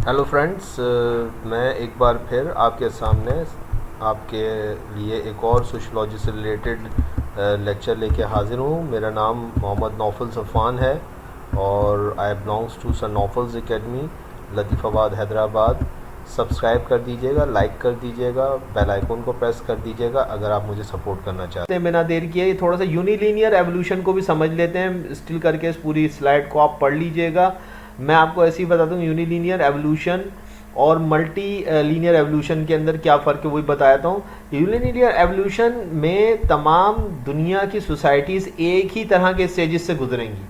Hello friends, मैं एक बार फिर आपके सामने आपके लिए एक और सोशलॉजी से रिलेटेड लेक्चर लेके हाज़िर हूँ। मेरा नाम मोहम्मद नौफल सफ़ान है और I belongs to sir Naufal's academy, Latifabad, Hyderabad. Subscribe कर दीजिएगा, लाइक कर दीजिएगा, बेल आइकन को प्रेस कर दीजिएगा अगर आप मुझे सपोर्ट करना चाहते हैं। बिना देर किए थोड़ा सा यूनिलीनियर एवोल्यूशन को भी समझ लेते हैं। स्टिल करके इस पूरी स्लाइड को आप पढ़ लीजिएगा। मैं आपको ऐसे ही बता दूं, यूनिलीनियर एवोल्यूशन और मल्टी लीनियर एवोल्यूशन के अंदर क्या फ़र्क है वही बताता हूँ। यूनिलीनियर एवोल्यूशन में तमाम दुनिया की सोसाइटीज़ एक ही तरह के स्टेजेस से गुजरेंगी,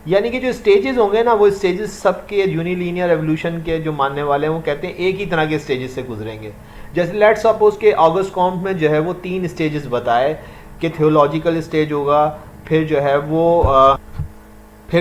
यानी कि जो स्टेजेस होंगे ना, वो स्टेजेस सबके यूनिलीनियर एवोल्यूशन के जो मानने वाले हैं वो कहते हैं एक ही तरह के स्टेजेस से गुजरेंगे। जैसे लेट सपोज के ऑगस्ट कॉम्ट में जो है वो 3 स्टेजेस बताए कि थियोलॉजिकल स्टेज होगा, फिर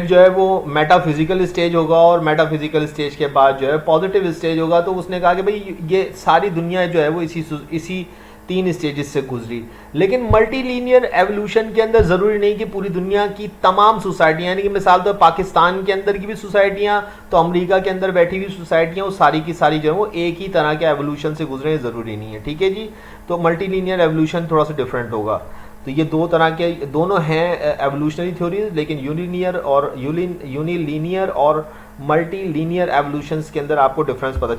जो है वो मेटाफिजिकल स्टेज होगा, और मेटाफिजिकल स्टेज के बाद जो है पॉजिटिव स्टेज होगा। तो उसने कहा कि भाई ये सारी दुनिया जो है वो इसी 3 स्टेजेस से गुजरी। लेकिन मल्टी लीनियर एवोल्यूशन के अंदर ज़रूरी नहीं कि पूरी दुनिया की तमाम सोसाइटियाँ, यानी कि मिसाल तो पाकिस्तान के अंदर की भी सोसाइटियाँ, तो अमेरिका के अंदर बैठी हुई सोसाइटियाँ, वो सारी की सारी जो है वो एक ही तरह के एवोल्यूशन से गुजरे, ज़रूरी नहीं है। ठीक है जी। तो मल्टी लीनियर एवोल्यूशन थोड़ा सा डिफरेंट होगा। तो ये दो तरह के दोनों हैं एवोल्यूशनरी थ्योरीज, लेकिन यूनिलीनियर और मल्टी लीनियर एवोल्यूशंस के अंदर आपको डिफरेंस पता चल